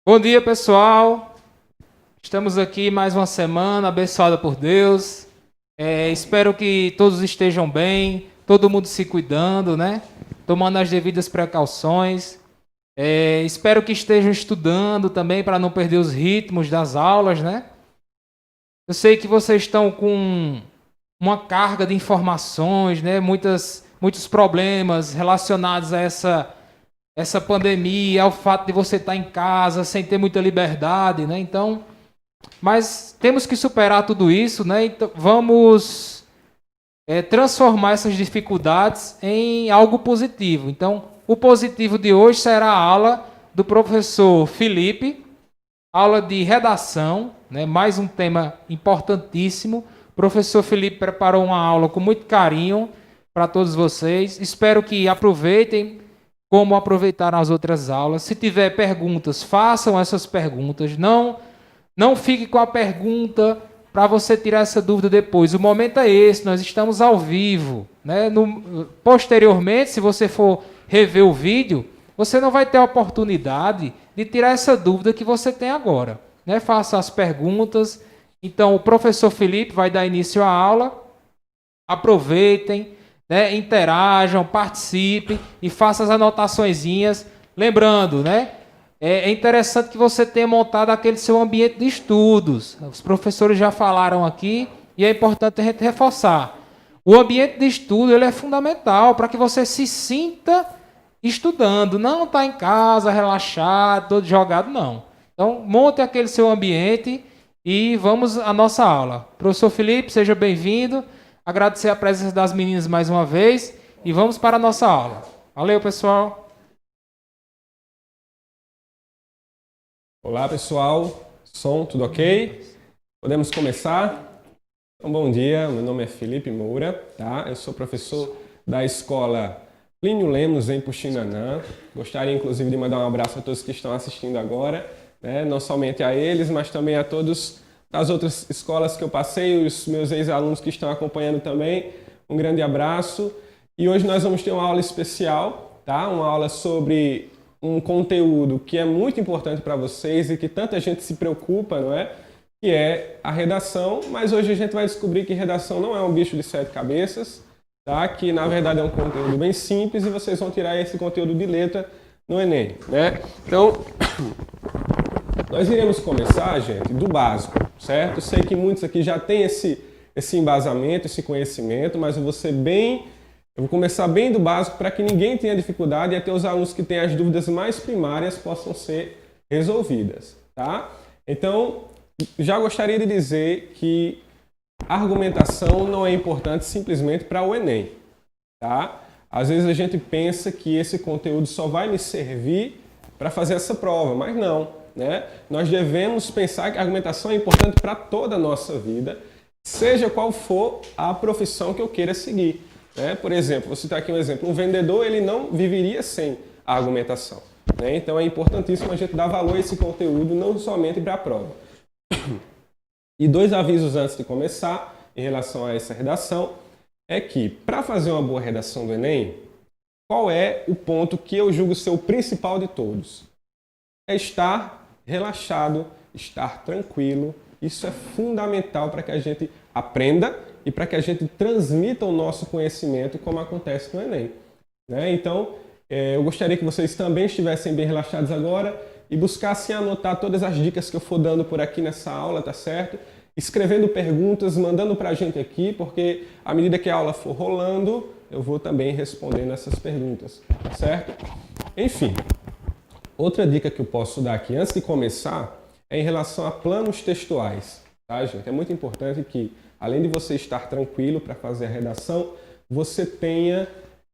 Bom dia, pessoal. Estamos aqui mais uma semana abençoada por Deus. Espero que todos estejam bem, todo mundo se cuidando, né? Tomando as devidas precauções. Espero que estejam estudando também para não perder os ritmos das aulas, né? Eu sei que vocês estão com uma carga de informações, né? Muitos problemas relacionados a essa pandemia, ao fato de você estar em casa sem ter muita liberdade, né? Então, mas temos que superar tudo isso, né? Então, vamos transformar essas dificuldades em algo positivo. Então, o positivo de hoje será a aula do professor Felipe, aula de redação, né? Mais um tema importantíssimo. O professor Felipe preparou uma aula com muito carinho para todos vocês. Espero que aproveitem como aproveitaram as outras aulas. Se tiver perguntas, façam essas perguntas. Não fique com a pergunta para você tirar essa dúvida depois. O momento é esse, nós estamos ao vivo. Né? Posteriormente, se você for rever o vídeo, você não vai ter a oportunidade de tirar essa dúvida que você tem agora. Né? Faça as perguntas. Então, o professor Felipe vai dar início à aula. Aproveitem, né? Interajam, participem e façam as anotaçõezinhas. Lembrando, né? É interessante que você tenha montado aquele seu ambiente de estudos. Os professores já falaram aqui e é importante a gente reforçar. O ambiente de estudo ele é fundamental para que você se sinta estudando. Não está em casa, relaxado, todo jogado, não. Então, monte aquele seu ambiente e vamos à nossa aula. Professor Felipe, seja bem-vindo. Agradecer a presença das meninas mais uma vez e vamos para a nossa aula. Valeu, pessoal. Olá, pessoal. Som, tudo ok? Podemos começar? Então, bom dia. Meu nome é Felipe Moura, tá? Eu sou professor da escola Plínio Lemos, em Puxinanã. Gostaria, inclusive, de mandar um abraço a todos que estão assistindo agora, né? Não somente a eles, mas também a todos das outras escolas que eu passei, os meus ex-alunos que estão acompanhando também. Um grande abraço. E hoje nós vamos ter uma aula especial, tá? Uma aula sobre um conteúdo que é muito importante para vocês e que tanta gente se preocupa, não é? Que é a redação, mas hoje a gente vai descobrir que redação não é um bicho de sete cabeças, tá? Que na verdade é um conteúdo bem simples e vocês vão tirar esse conteúdo de letra no Enem, né? Então, nós iremos começar, gente, do básico, certo? Eu sei que muitos aqui já têm esse embasamento, esse conhecimento, mas eu vou começar bem do básico para que ninguém tenha dificuldade e até os alunos que têm as dúvidas mais primárias possam ser resolvidas, tá? Então, já gostaria de dizer que a argumentação não é importante simplesmente para o Enem, tá? Às vezes a gente pensa que esse conteúdo só vai me servir para fazer essa prova, mas não, né? Nós devemos pensar que a argumentação é importante para toda a nossa vida, seja qual for a profissão que eu queira seguir. Por exemplo, vou citar aqui um exemplo. Um vendedor ele não viveria sem a argumentação. Né? Então é importantíssimo a gente dar valor a esse conteúdo, não somente para a prova. E dois avisos antes de começar, em relação a essa redação, é que para fazer uma boa redação do Enem, qual é o ponto que eu julgo ser o principal de todos? É estar relaxado, estar tranquilo. Isso é fundamental para que a gente aprenda e para que a gente transmita o nosso conhecimento como acontece no Enem. Né? Então, eu gostaria que vocês também estivessem bem relaxados agora e buscassem anotar todas as dicas que eu for dando por aqui nessa aula, tá certo? Escrevendo perguntas, mandando para a gente aqui, porque à medida que a aula for rolando, eu vou também respondendo essas perguntas, tá certo? Enfim, outra dica que eu posso dar aqui antes de começar é em relação a planos textuais, tá, gente? É muito importante que além de você estar tranquilo para fazer a redação, você tenha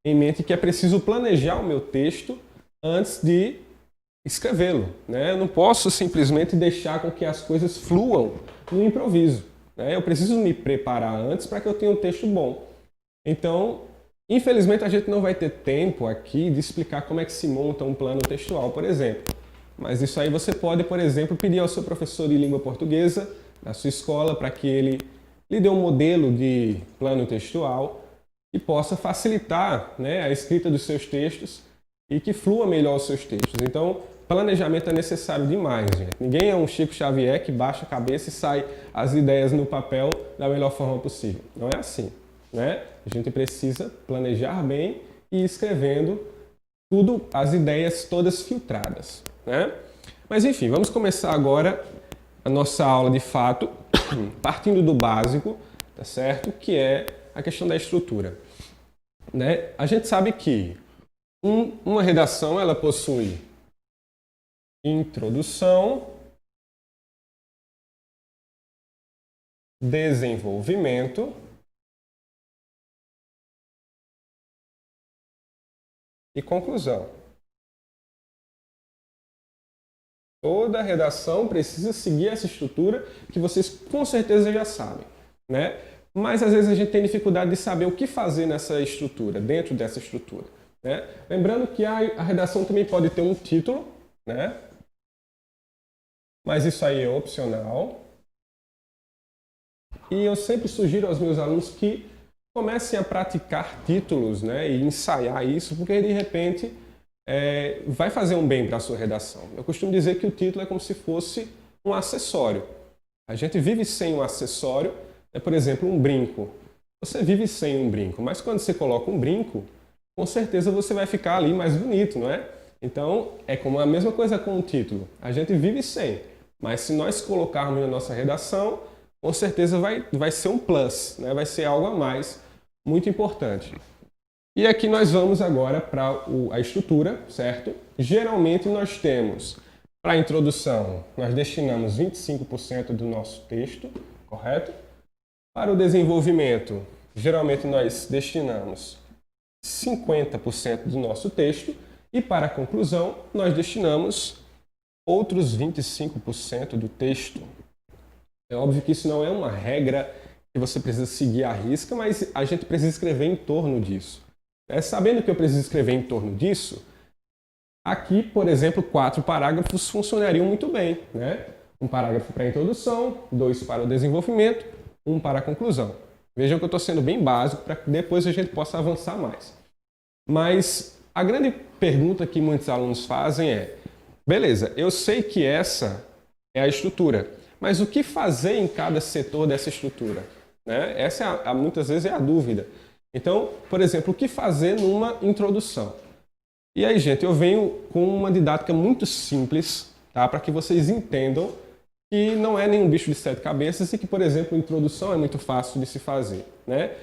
em mente que é preciso planejar o meu texto antes de escrevê-lo. Né? Eu não posso simplesmente deixar com que as coisas fluam no improviso. Né? Eu preciso me preparar antes para que eu tenha um texto bom. Então, infelizmente, a gente não vai ter tempo aqui de explicar como é que se monta um plano textual, por exemplo. Mas isso aí você pode, por exemplo, pedir ao seu professor de língua portuguesa da sua escola para que ele lhe dê um modelo de plano textual que possa facilitar, né, a escrita dos seus textos e que flua melhor os seus textos. Então, planejamento é necessário demais, gente. Ninguém é um Chico Xavier que baixa a cabeça e sai as ideias no papel da melhor forma possível. Não é assim, né? A gente precisa planejar bem e ir escrevendo tudo, as ideias todas filtradas, né? Mas enfim, vamos começar agora a nossa aula de fato, partindo do básico, tá certo? Que é a questão da estrutura, né? A gente sabe que uma redação ela possui introdução, desenvolvimento e conclusão. Toda redação precisa seguir essa estrutura que vocês com certeza já sabem, né? Mas às vezes a gente tem dificuldade de saber o que fazer nessa estrutura, dentro dessa estrutura, né? Lembrando que a redação também pode ter um título, né? Mas isso aí é opcional. E eu sempre sugiro aos meus alunos que comecem a praticar títulos, né? E ensaiar isso, porque de repente vai fazer um bem para a sua redação. Eu costumo dizer que o título é como se fosse um acessório. A gente vive sem um acessório, por exemplo, um brinco. Você vive sem um brinco, mas quando você coloca um brinco, com certeza você vai ficar ali mais bonito, não é? Então, é como a mesma coisa com o título. A gente vive sem, mas se nós colocarmos na nossa redação, com certeza vai ser um plus, né? Vai ser algo a mais, muito importante. E aqui nós vamos agora para a estrutura, certo? Geralmente nós temos, para a introdução, nós destinamos 25% do nosso texto, correto? Para o desenvolvimento, geralmente nós destinamos 50% do nosso texto e para a conclusão nós destinamos outros 25% do texto. É óbvio que isso não é uma regra que você precisa seguir à risca, mas a gente precisa escrever em torno disso. Sabendo que eu preciso escrever em torno disso, aqui, por exemplo, 4 parágrafos funcionariam muito bem, né? Um parágrafo para a introdução, 2 para o desenvolvimento, 1 para a conclusão. Vejam que eu estou sendo bem básico para que depois a gente possa avançar mais. Mas a grande pergunta que muitos alunos fazem é: beleza, eu sei que essa é a estrutura, mas o que fazer em cada setor dessa estrutura? Né? Essa muitas vezes é a dúvida. Então, por exemplo, o que fazer numa introdução? E aí, gente, eu venho com uma didática muito simples, tá? Para que vocês entendam que não é nenhum bicho de 7 cabeças e que, por exemplo, a introdução é muito fácil de se fazer, né?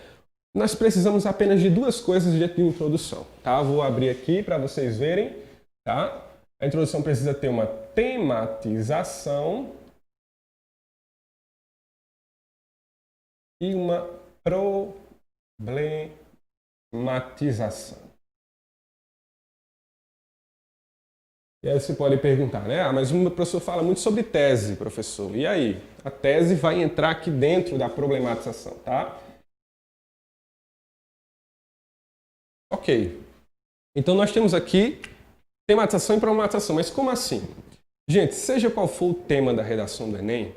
Nós precisamos apenas de 2 coisas dentro de introdução, tá? Vou abrir aqui para vocês verem, tá? A introdução precisa ter uma tematização e uma problematização. E aí você pode perguntar, né? Ah, mas o professor fala muito sobre tese, professor. E aí? A tese vai entrar aqui dentro da problematização, tá? Ok. Então nós temos aqui tematização e problematização. Mas como assim? Gente, seja qual for o tema da redação do Enem,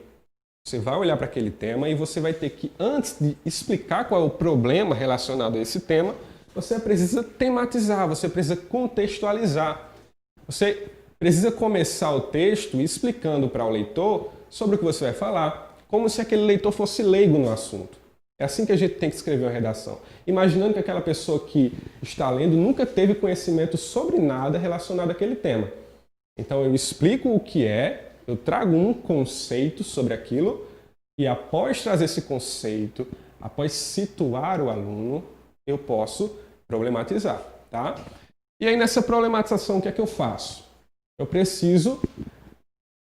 você vai olhar para aquele tema e você vai ter que, antes de explicar qual é o problema relacionado a esse tema, você precisa tematizar, você precisa contextualizar. Você precisa começar o texto explicando para o leitor sobre o que você vai falar, como se aquele leitor fosse leigo no assunto. É assim que a gente tem que escrever uma redação. Imaginando que aquela pessoa que está lendo nunca teve conhecimento sobre nada relacionado àquele tema. Então eu explico o que é, eu trago um conceito sobre aquilo e após trazer esse conceito, após situar o aluno, eu posso problematizar, tá? E aí nessa problematização, o que é que eu faço? Eu preciso,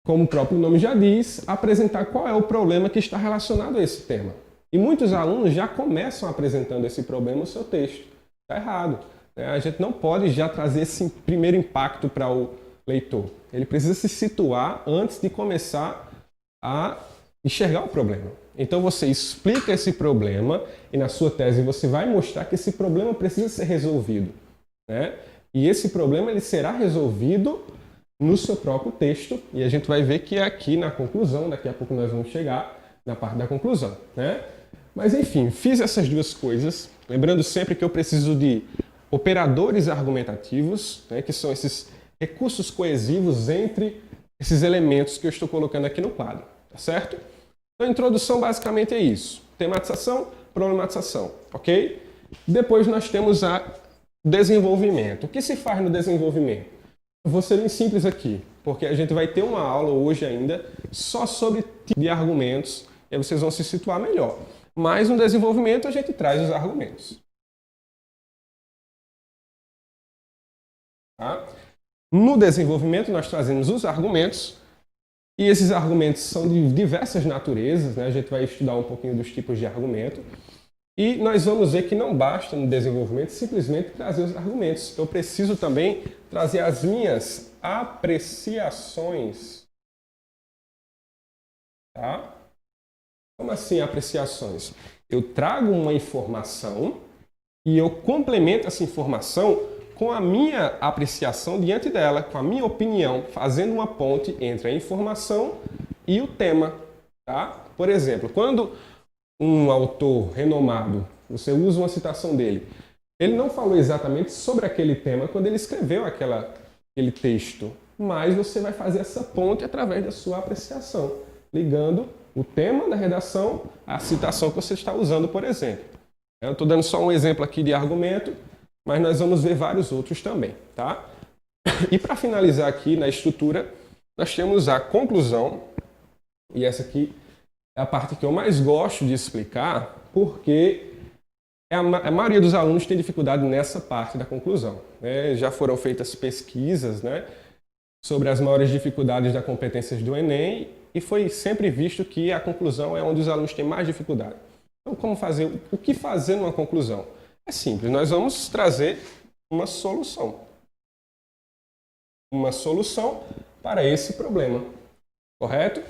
como o próprio nome já diz, apresentar qual é o problema que está relacionado a esse tema. E muitos alunos já começam apresentando esse problema no seu texto. Está errado, né? A gente não pode já trazer esse primeiro impacto para o leitor. Ele precisa se situar antes de começar a enxergar o problema. Então você explica esse problema e na sua tese você vai mostrar que esse problema precisa ser resolvido, né? E esse problema ele será resolvido no seu próprio texto e a gente vai ver que é aqui na conclusão, daqui a pouco nós vamos chegar na parte da conclusão, né? Mas enfim, fiz essas 2 coisas, lembrando sempre que eu preciso de operadores argumentativos, né, que são esses recursos coesivos entre esses elementos que eu estou colocando aqui no quadro, tá certo? Então, a introdução basicamente é isso. Tematização, problematização, ok? Depois nós temos a desenvolvimento. O que se faz no desenvolvimento? Eu vou ser bem simples aqui, porque a gente vai ter uma aula hoje ainda só sobre tipo de argumentos, e aí vocês vão se situar melhor. Mas no desenvolvimento a gente traz os argumentos. Tá? No desenvolvimento nós trazemos os argumentos, e esses argumentos são de diversas naturezas, né? A gente vai estudar um pouquinho dos tipos de argumento. E nós vamos ver que não basta no desenvolvimento simplesmente trazer os argumentos. Eu preciso também trazer as minhas apreciações. Tá? Como assim apreciações? Eu trago uma informação e eu complemento essa informação com a minha apreciação diante dela, com a minha opinião, fazendo uma ponte entre a informação e o tema. Tá? Por exemplo, quando um autor renomado, você usa uma citação dele, ele não falou exatamente sobre aquele tema quando ele escreveu aquele texto, mas você vai fazer essa ponte através da sua apreciação, ligando o tema da redação à citação que você está usando, por exemplo. Eu estou dando só um exemplo aqui de argumento, mas nós vamos ver vários outros também, tá? E para finalizar aqui na estrutura, nós temos a conclusão, e essa aqui é a parte que eu mais gosto de explicar, porque a maioria dos alunos tem dificuldade nessa parte da conclusão, né? Já foram feitas pesquisas, né, sobre as maiores dificuldades das competências do Enem e foi sempre visto que a conclusão é onde os alunos têm mais dificuldade. Então, o que fazer numa conclusão? É simples, nós vamos trazer uma solução. Uma solução para esse problema, correto?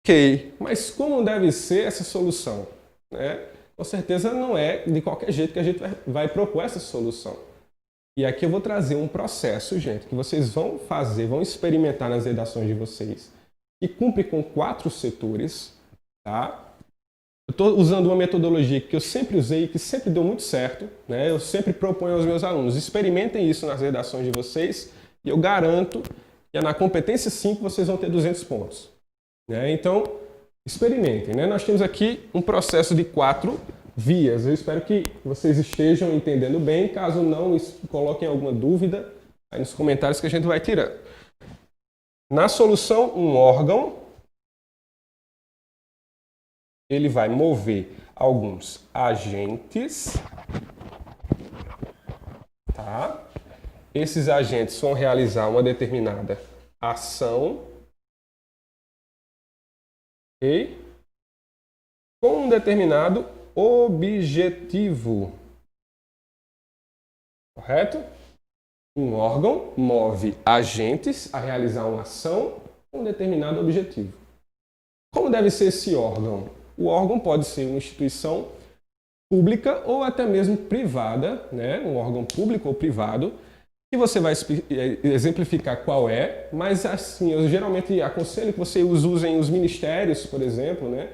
Ok, mas como deve ser essa solução? Né? Com certeza não é de qualquer jeito que a gente vai propor essa solução. E aqui eu vou trazer um processo, gente, que vocês vão fazer, vão experimentar nas redações de vocês, que cumpre com 4 setores, tá? Eu estou usando uma metodologia que eu sempre usei e que sempre deu muito certo, né? Eu sempre proponho aos meus alunos, experimentem isso nas redações de vocês e eu garanto que na competência 5 vocês vão ter 200 pontos. Né? Então, experimentem. Né? Nós temos aqui um processo de 4 vias. Eu espero que vocês estejam entendendo bem. Caso não, coloquem alguma dúvida aí nos comentários que a gente vai tirando. Na solução, um órgão ele vai mover alguns agentes. Tá? Esses agentes vão realizar uma determinada ação. Okay? Com um determinado objetivo. Correto? Um órgão move agentes a realizar uma ação com um determinado objetivo. Como deve ser esse órgão? O órgão pode ser uma instituição pública ou até mesmo privada, né? Um órgão público ou privado, que você vai exemplificar qual é, mas assim, eu geralmente aconselho que vocês usem os ministérios, por exemplo, né?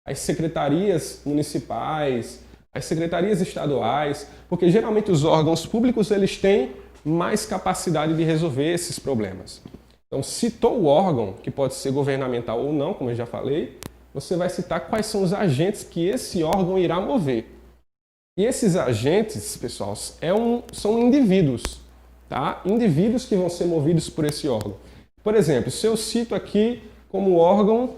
As secretarias municipais, as secretarias estaduais, porque geralmente os órgãos públicos eles têm mais capacidade de resolver esses problemas. Então, citou o órgão, que pode ser governamental ou não, como eu já falei, você vai citar quais são os agentes que esse órgão irá mover. E esses agentes, pessoal, são indivíduos. Tá? Indivíduos que vão ser movidos por esse órgão. Por exemplo, se eu cito aqui como órgão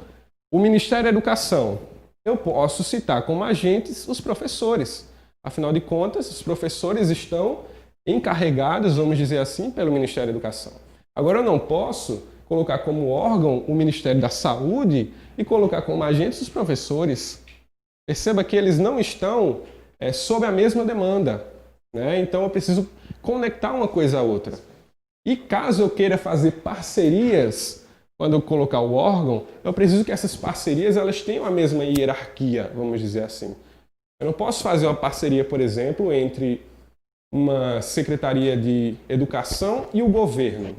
o Ministério da Educação, eu posso citar como agentes os professores. Afinal de contas, os professores estão encarregados, vamos dizer assim, pelo Ministério da Educação. Agora, eu não posso colocar como órgão o Ministério da Saúde e colocar como agentes os professores. Perceba que eles não estão sob a mesma demanda. Né? Então, eu preciso conectar uma coisa a outra. E caso eu queira fazer parcerias, quando eu colocar o órgão, eu preciso que essas parcerias elas tenham a mesma hierarquia, vamos dizer assim. Eu não posso fazer uma parceria, por exemplo, entre uma secretaria de educação e o governo.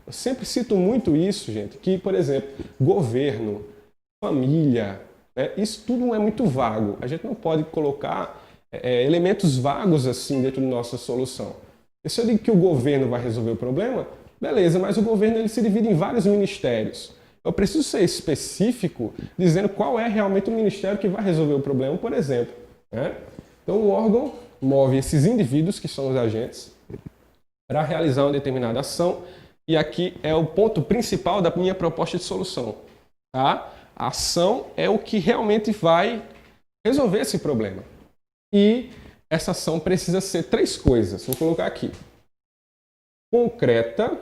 Eu sempre cito muito isso, gente, que, por exemplo, governo, família, né, isso tudo é muito vago. A gente não pode colocar elementos vagos assim dentro da nossa solução. E se eu digo que o governo vai resolver o problema, Beleza, mas o governo ele se divide em vários ministérios. Eu preciso ser específico, dizendo qual é realmente o ministério que vai resolver o problema, por exemplo. Né? Então, o órgão move esses indivíduos, que são os agentes, para realizar uma determinada ação. E aqui é o ponto principal da minha proposta de solução. Tá? A ação é o que realmente vai resolver esse problema. E essa ação precisa ser 3 coisas. Vou colocar aqui. Concreta,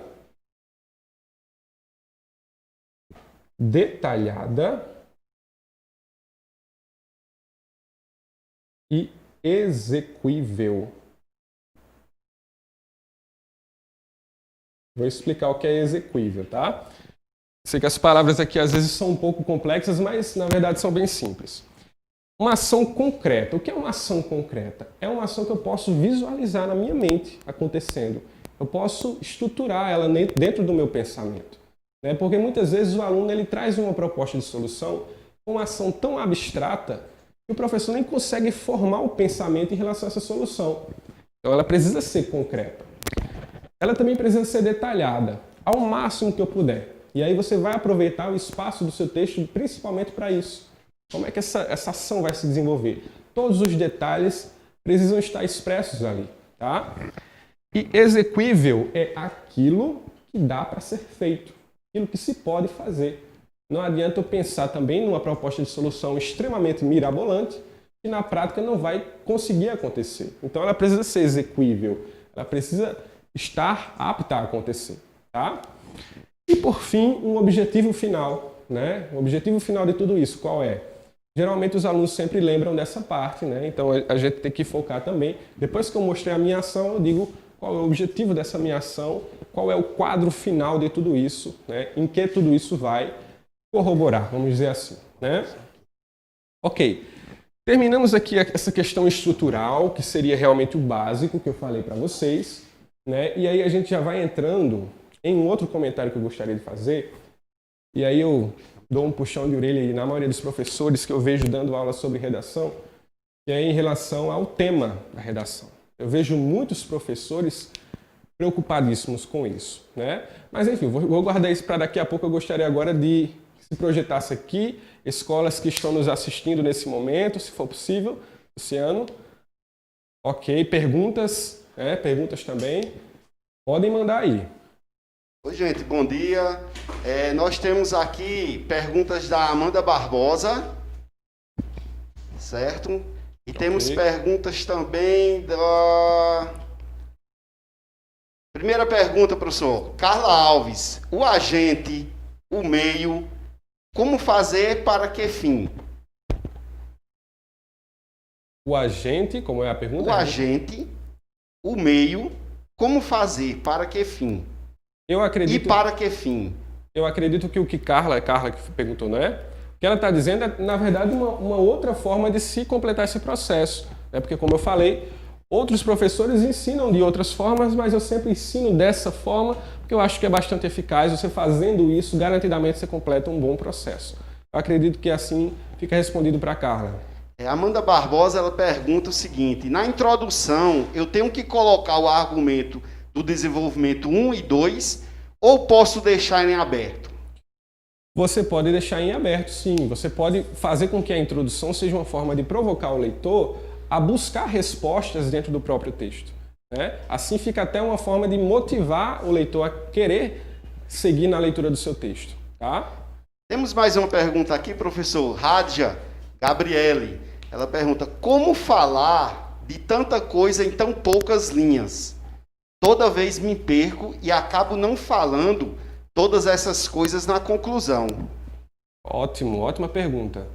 detalhada e execuível. Vou explicar o que é execuível, tá? Sei que as palavras aqui às vezes são um pouco complexas, mas na verdade são bem simples. Uma ação concreta. O que é uma ação concreta? É uma ação que eu posso visualizar na minha mente acontecendo. Eu posso estruturar ela dentro do meu pensamento. Né? Porque muitas vezes o aluno ele traz uma proposta de solução com uma ação tão abstrata que o professor nem consegue formar o pensamento em relação a essa solução. Então ela precisa ser concreta. Ela também precisa ser detalhada, ao máximo que eu puder. E aí você vai aproveitar o espaço do seu texto principalmente para isso. Como é que essa ação vai se desenvolver? Todos os detalhes precisam estar expressos ali. Tá? E execuível é aquilo que dá para ser feito, aquilo que se pode fazer. Não adianta eu pensar também numa proposta de solução extremamente mirabolante que na prática não vai conseguir acontecer. Então ela precisa ser execuível, ela precisa estar apta a acontecer. Tá? E por fim, um objetivo final. Né? O objetivo final de tudo isso, qual é? Geralmente os alunos sempre lembram dessa parte, né? Então a gente tem que focar também. Depois que eu mostrei a minha ação, eu digo qual é o objetivo dessa minha ação, qual é o quadro final de tudo isso, né? Em que tudo isso vai corroborar, vamos dizer assim. Né? Ok, terminamos aqui essa questão estrutural, que seria realmente o básico que eu falei para vocês. Né? E aí a gente já vai entrando em um outro comentário que eu gostaria de fazer, e aí eu dou um puxão de orelha aí na maioria dos professores que eu vejo dando aula sobre redação, e aí em relação ao tema da redação. Eu vejo muitos professores preocupadíssimos com isso. Né? Mas enfim, vou guardar isso para daqui a pouco. Eu gostaria agora de se projetasse aqui, escolas que estão nos assistindo nesse momento, se for possível, Luciano. Ok, perguntas, perguntas também, podem mandar aí. Oi, gente, bom dia. Nós temos aqui perguntas da Amanda Barbosa, certo? E temos perguntas também da... Primeira pergunta, professor. Carla Alves, o agente, o meio, como fazer para que fim? O agente, como é a pergunta? O agente, o meio, como fazer para que fim? Eu acredito, e para que fim? Eu acredito que o que Carla que perguntou, não é? O que ela está dizendo é, na verdade, uma outra forma de se completar esse processo. Né? Porque, como eu falei, outros professores ensinam de outras formas, mas eu sempre ensino dessa forma, porque eu acho que é bastante eficaz. Você fazendo isso, garantidamente você completa um bom processo. Eu acredito que assim fica respondido para a Carla. Amanda Barbosa, ela pergunta o seguinte: na introdução, eu tenho que colocar o argumento do desenvolvimento 1 e 2, ou posso deixar em aberto? Você pode deixar em aberto, sim. Você pode fazer com que a introdução seja uma forma de provocar o leitor a buscar respostas dentro do próprio texto. Né? Assim fica até uma forma de motivar o leitor a querer seguir na leitura do seu texto. Tá? Temos mais uma pergunta aqui, professor. Radja Gabriele. Ela pergunta: como falar de tanta coisa em tão poucas linhas? Toda vez me perco e acabo não falando todas essas coisas na conclusão. Ótimo, ótima pergunta.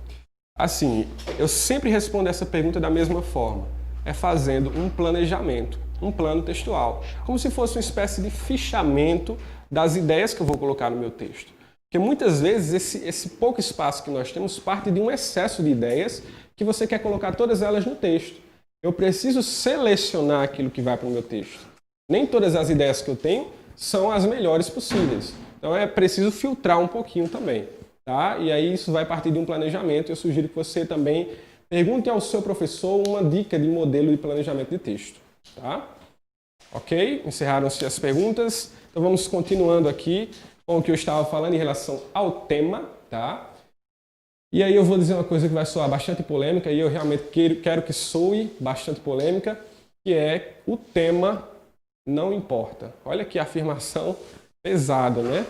Assim, eu sempre respondo essa pergunta da mesma forma. É fazendo um planejamento, um plano textual. Como se fosse uma espécie de fichamento das ideias que eu vou colocar no meu texto. Porque muitas vezes esse pouco espaço que nós temos parte de um excesso de ideias que você quer colocar todas elas no texto. Eu preciso selecionar aquilo que vai para o meu texto. Nem todas as ideias que eu tenho são as melhores possíveis. Então é preciso filtrar um pouquinho também. Tá? E aí isso vai partir de um planejamento. Eu sugiro que você também pergunte ao seu professor uma dica de modelo de planejamento de texto. Tá? Ok? Encerraram-se as perguntas. Então vamos continuando aqui com o que eu estava falando em relação ao tema, tá? E aí eu vou dizer uma coisa que vai soar bastante polêmica, e eu realmente quero que soe bastante polêmica, que é o tema não importa. Olha que afirmação pesada, né?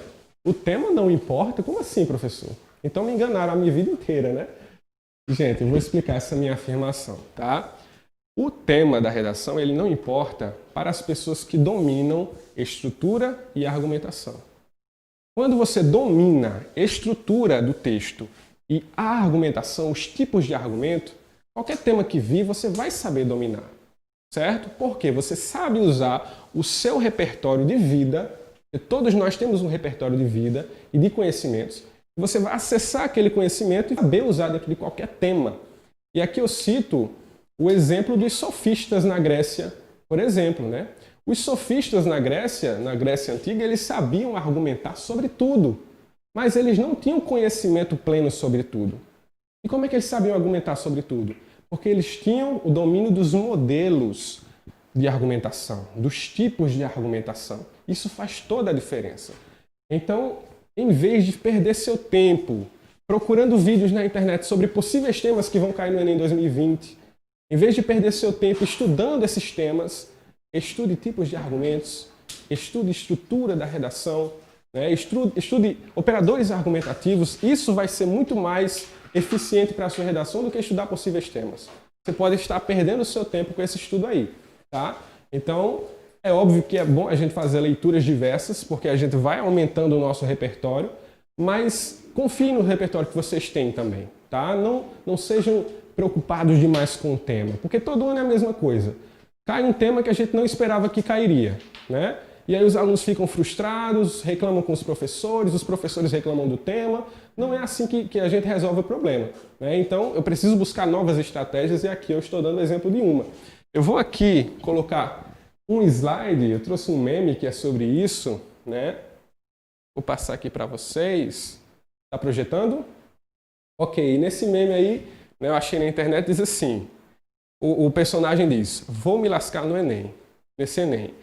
O tema não importa? Como assim, professor? Então me enganaram a minha vida inteira, né? Gente, eu vou explicar essa minha afirmação, tá? O tema da redação, ele não importa para as pessoas que dominam estrutura e argumentação. Quando você domina a estrutura do texto e a argumentação, os tipos de argumento, qualquer tema que vir, você vai saber dominar, certo? Porque você sabe usar o seu repertório de vida, porque todos nós temos um repertório de vida e de conhecimentos. Você vai acessar aquele conhecimento e saber usar dentro de qualquer tema. E aqui eu cito o exemplo dos sofistas na Grécia, por exemplo, né? Os sofistas na Grécia Antiga, eles sabiam argumentar sobre tudo, mas eles não tinham conhecimento pleno sobre tudo. E como é que eles sabiam argumentar sobre tudo? Porque eles tinham o domínio dos modelos de argumentação, dos tipos de argumentação. Isso faz toda a diferença. Então, em vez de perder seu tempo procurando vídeos na internet sobre possíveis temas que vão cair no Enem 2020, em vez de perder seu tempo estudando esses temas, estude tipos de argumentos, estude estrutura da redação, né? Estude operadores argumentativos. Isso vai ser muito mais eficiente para a sua redação do que estudar possíveis temas. Você pode estar perdendo seu tempo com esse estudo aí, tá? Então, é óbvio que é bom a gente fazer leituras diversas, porque a gente vai aumentando o nosso repertório, mas confie no repertório que vocês têm também, tá? Não sejam preocupados demais com o tema, porque todo ano é a mesma coisa. Cai um tema que a gente não esperava que cairia, né? E aí os alunos ficam frustrados, reclamam com os professores reclamam do tema. Não é assim que a gente resolve o problema, né? Então, eu preciso buscar novas estratégias, e aqui eu estou dando o exemplo de uma. Eu vou aqui colocar um slide, eu trouxe um meme que é sobre isso, né? Vou passar aqui para vocês. Está projetando? Ok, nesse meme aí, né, eu achei na internet, diz assim, o personagem diz, vou me lascar no Enem, nesse Enem.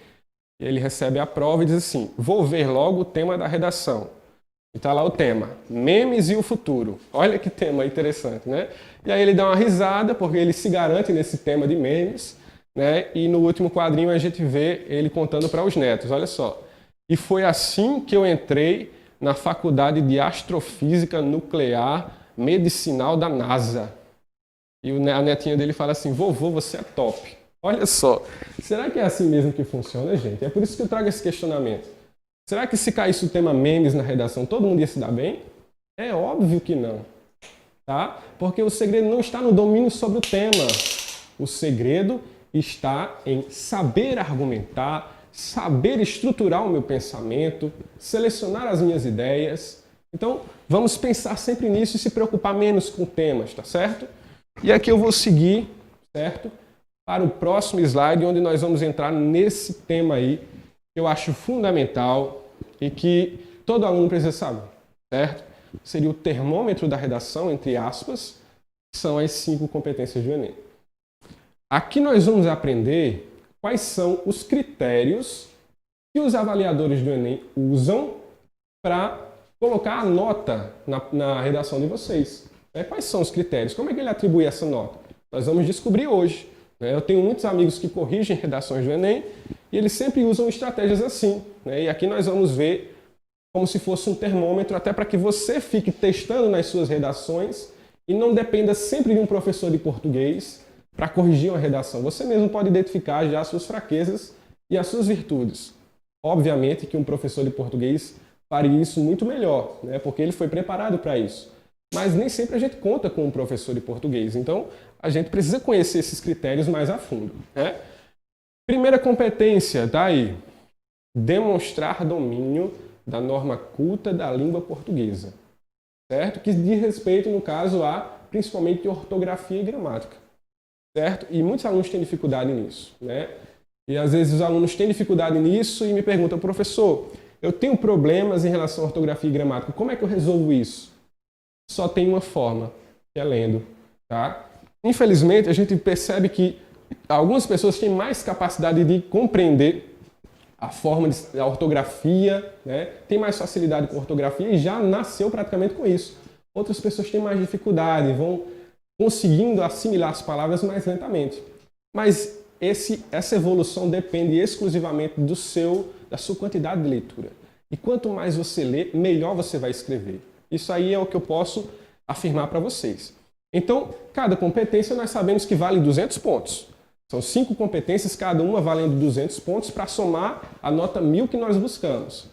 E ele recebe a prova e diz assim, vou ver logo o tema da redação. E está lá o tema, memes e o futuro. Olha que tema interessante, né? E aí ele dá uma risada, porque ele se garante nesse tema de memes, né? E no último quadrinho a gente vê ele contando para os netos, olha só. E foi assim que eu entrei na Faculdade de Astrofísica Nuclear Medicinal da NASA. E a netinha dele fala assim, vovô, você é top. Olha só, será que é assim mesmo que funciona, gente? É por isso que eu trago esse questionamento. Será que se caísse o tema memes na redação, todo mundo ia se dar bem? É óbvio que não, tá? Porque o segredo não está no domínio sobre o tema. O segredo está em saber argumentar, saber estruturar o meu pensamento, selecionar as minhas ideias. Então, vamos pensar sempre nisso e se preocupar menos com temas, tá certo? E aqui eu vou seguir, certo? Para o próximo slide, onde nós vamos entrar nesse tema aí, que eu acho fundamental e que todo aluno precisa saber, certo? Seria o termômetro da redação, entre aspas, que são as 5 competências do Enem. Aqui nós vamos aprender quais são os critérios que os avaliadores do Enem usam para colocar a nota na redação de vocês. Quais são os critérios? Como é que ele atribui essa nota? Nós vamos descobrir hoje. Eu tenho muitos amigos que corrigem redações do Enem e eles sempre usam estratégias assim, né? E aqui nós vamos ver como se fosse um termômetro, até para que você fique testando nas suas redações e não dependa sempre de um professor de português para corrigir uma redação. Você mesmo pode identificar já as suas fraquezas e as suas virtudes. Obviamente que um professor de português faria isso muito melhor, né? Porque ele foi preparado para isso. Mas nem sempre a gente conta com um professor de português. Então, a gente precisa conhecer esses critérios mais a fundo, né? Primeira competência, tá aí. Demonstrar domínio da norma culta da língua portuguesa, certo? Que diz respeito, no caso, a principalmente ortografia e gramática, certo? E muitos alunos têm dificuldade nisso, né? E às vezes os alunos têm dificuldade nisso e me perguntam, professor, eu tenho problemas em relação à ortografia e gramática, como é que eu resolvo isso? Só tem uma forma, que é lendo, tá? Infelizmente, a gente percebe que algumas pessoas têm mais capacidade de compreender a forma, a ortografia, né? Tem mais facilidade com ortografia e já nasceu praticamente com isso. Outras pessoas têm mais dificuldade, vão conseguindo assimilar as palavras mais lentamente. Mas essa evolução depende exclusivamente da sua quantidade de leitura. E quanto mais você lê, melhor você vai escrever. Isso aí é o que eu posso afirmar para vocês. Então, cada competência nós sabemos que vale 200 pontos. São 5 competências, cada uma valendo 200 pontos para somar a nota 1000 que nós buscamos.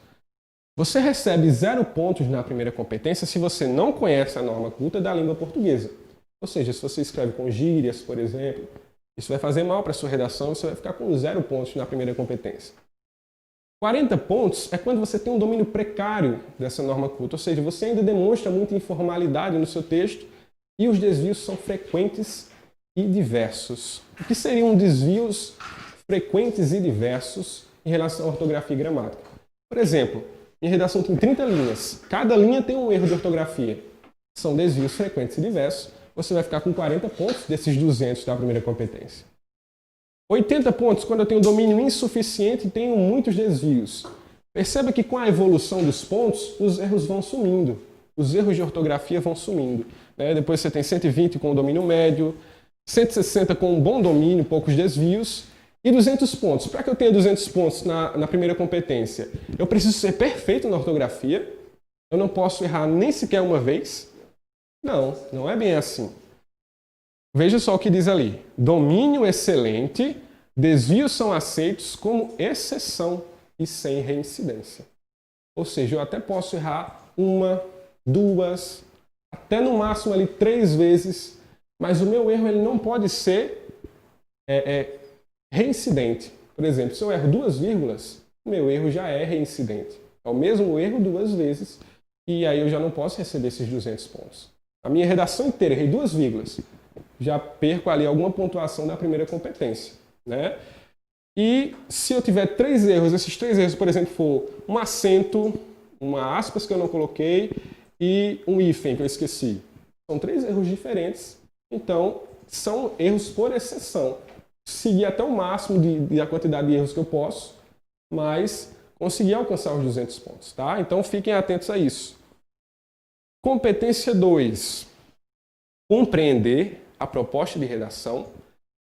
Você recebe 0 pontos na primeira competência se você não conhece a norma culta da língua portuguesa. Ou seja, se você escreve com gírias, por exemplo, isso vai fazer mal para a sua redação, você vai ficar com 0 pontos na primeira competência. 40 pontos é quando você tem um domínio precário dessa norma culta, ou seja, você ainda demonstra muita informalidade no seu texto e os desvios são frequentes e diversos. O que seriam desvios frequentes e diversos em relação à ortografia e gramática? Por exemplo, minha redação tem 30 linhas. Cada linha tem um erro de ortografia. São desvios frequentes e diversos. Você vai ficar com 40 pontos desses 200 da primeira competência. 80 pontos quando eu tenho domínio insuficiente e tenho muitos desvios. Perceba que com a evolução dos pontos, os erros vão sumindo. Os erros de ortografia vão sumindo. Depois você tem 120 com o domínio médio, 160 com um bom domínio, poucos desvios, e 200 pontos. Para que eu tenha 200 pontos na primeira competência, eu preciso ser perfeito na ortografia, eu não posso errar nem sequer uma vez. Não, não é bem assim. Veja só o que diz ali. Domínio excelente, desvios são aceitos como exceção e sem reincidência. Ou seja, eu até posso errar 1, 2, até no máximo ali 3 vezes, mas o meu erro ele não pode ser reincidente. Por exemplo, se eu erro 2 vírgulas, o meu erro já é reincidente. É o mesmo erro 2 vezes e aí eu já não posso receber esses 200 pontos. A minha redação inteira, errei 2 vírgulas, já perco ali alguma pontuação da primeira competência, né? E se eu tiver 3 erros, esses 3 erros, por exemplo, for um acento, uma aspas que eu não coloquei e um hífen que eu esqueci. São 3 erros diferentes, então são erros por exceção. Segui até o máximo da quantidade de erros que eu posso, mas consegui alcançar os 200 pontos, tá? Então fiquem atentos a isso. Competência 2. Compreender a proposta de redação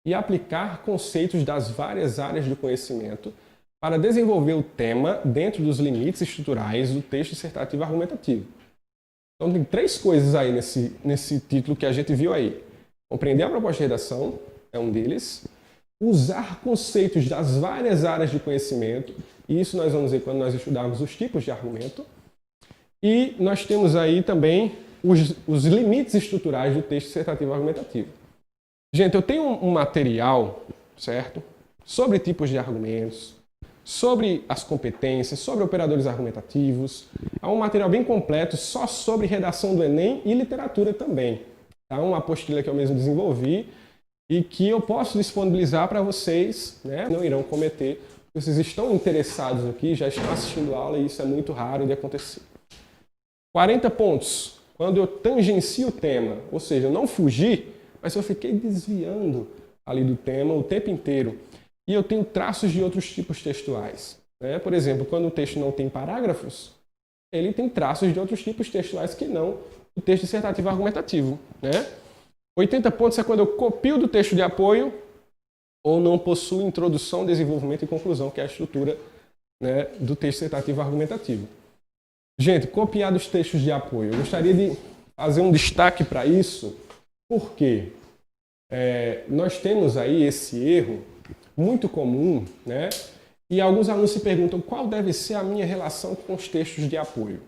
e aplicar conceitos das várias áreas do conhecimento para desenvolver o tema dentro dos limites estruturais do texto dissertativo argumentativo. Então tem 3 coisas aí nesse título que a gente viu aí. Compreender a proposta de redação é um deles. Usar conceitos das várias áreas de conhecimento, e isso nós vamos ver quando nós estudarmos os tipos de argumento. E nós temos aí também os limites estruturais do texto dissertativo argumentativo. Gente, eu tenho um material, certo? Sobre tipos de argumentos, sobre as competências, sobre operadores argumentativos. É um material bem completo só sobre redação do Enem e literatura também. É uma apostila que eu mesmo desenvolvi e que eu posso disponibilizar para vocês, né? Não irão cometer. Vocês estão interessados aqui, já estão assistindo a aula e isso é muito raro de acontecer. 40 pontos. Quando eu tangencio o tema, ou seja, eu não fugi, mas eu fiquei desviando ali do tema o tempo inteiro. E eu tenho traços de outros tipos textuais. Né? Por exemplo, quando o texto não tem parágrafos, ele tem traços de outros tipos textuais que não o texto dissertativo argumentativo. Né? 80 pontos é quando eu copio do texto de apoio ou não possui introdução, desenvolvimento e conclusão, que é a estrutura, né, do texto dissertativo argumentativo. Gente, copiar dos textos de apoio. Eu gostaria de fazer um destaque para isso, porque nós temos aí esse erro muito comum, né? E alguns alunos se perguntam qual deve ser a minha relação com os textos de apoio.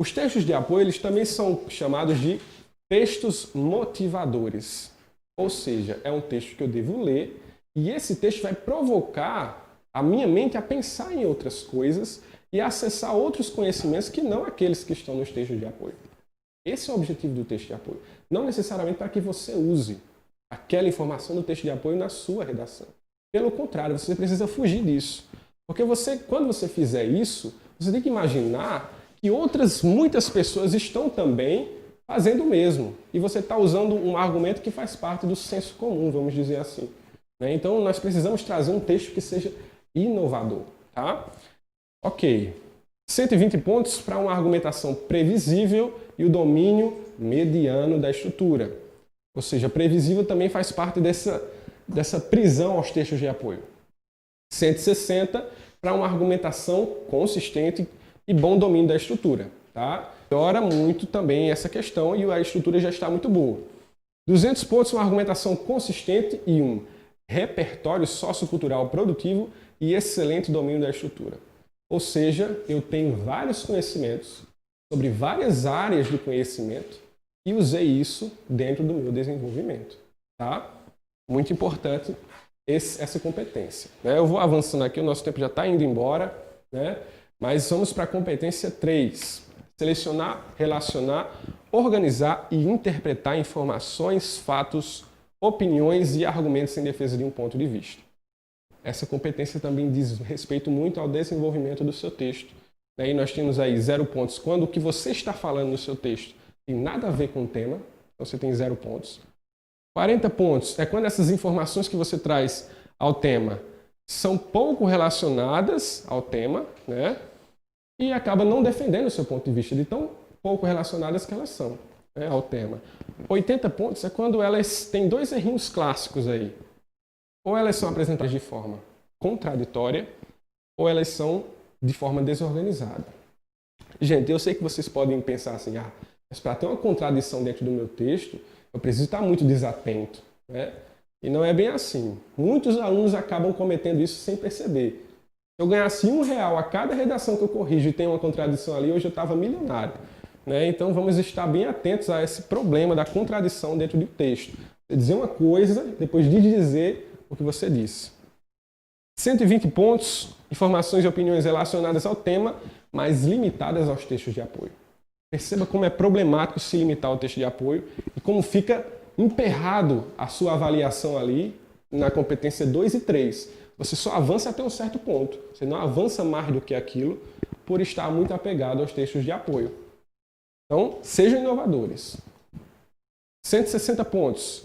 Os textos de apoio eles também são chamados de textos motivadores. Ou seja, é um texto que eu devo ler e esse texto vai provocar a minha mente a pensar em outras coisas e acessar outros conhecimentos que não aqueles que estão nos textos de apoio. Esse é o objetivo do texto de apoio. Não necessariamente para que você use aquela informação do texto de apoio na sua redação. Pelo contrário, você precisa fugir disso. Porque quando você fizer isso, você tem que imaginar que muitas pessoas estão também fazendo o mesmo. E você está usando um argumento que faz parte do senso comum, vamos dizer assim. Então, nós precisamos trazer um texto que seja inovador. Tá? Ok. 120 pontos para uma argumentação previsível e o domínio mediano da estrutura. Ou seja, previsível também faz parte dessa prisão aos textos de apoio. 160 para uma argumentação consistente e bom domínio da estrutura. Tá? Melhora muito também essa questão e a estrutura já está muito boa. 200 pontos uma argumentação consistente e um repertório sociocultural produtivo e excelente domínio da estrutura. Ou seja, eu tenho vários conhecimentos sobre várias áreas do conhecimento e usei isso dentro do meu desenvolvimento. Tá? Muito importante essa competência. Né? Eu vou avançando aqui, o nosso tempo já está indo embora, né? Mas vamos para a competência 3. Selecionar, relacionar, organizar e interpretar informações, fatos, opiniões e argumentos em defesa de um ponto de vista. Essa competência também diz respeito muito ao desenvolvimento do seu texto. E nós temos aí 0 pontos quando o que você está falando no seu texto tem nada a ver com o tema, então você tem 0 pontos. 40 pontos é quando essas informações que você traz ao tema são pouco relacionadas ao tema, né? E acaba não defendendo o seu ponto de vista de tão pouco relacionadas que elas são, né, ao tema. 80 pontos é quando elas têm 2 errinhos clássicos aí. Ou elas são apresentadas de forma contraditória, ou elas são de forma desorganizada. Gente, eu sei que vocês podem pensar assim, mas para ter uma contradição dentro do meu texto, eu preciso estar muito desatento, né? E não é bem assim. Muitos alunos acabam cometendo isso sem perceber. Se eu ganhasse R$1 a cada redação que eu corrijo e tem uma contradição ali, hoje eu estava milionário, né? Então vamos estar bem atentos a esse problema da contradição dentro do texto. Você dizer uma coisa, depois de dizer o que você disse. 120 pontos, informações e opiniões relacionadas ao tema, mas limitadas aos textos de apoio. Perceba como é problemático se limitar ao texto de apoio e como fica emperrado a sua avaliação ali na competência 2 e 3. Você só avança até um certo ponto. Você não avança mais do que aquilo por estar muito apegado aos textos de apoio. Então, sejam inovadores. 160 pontos.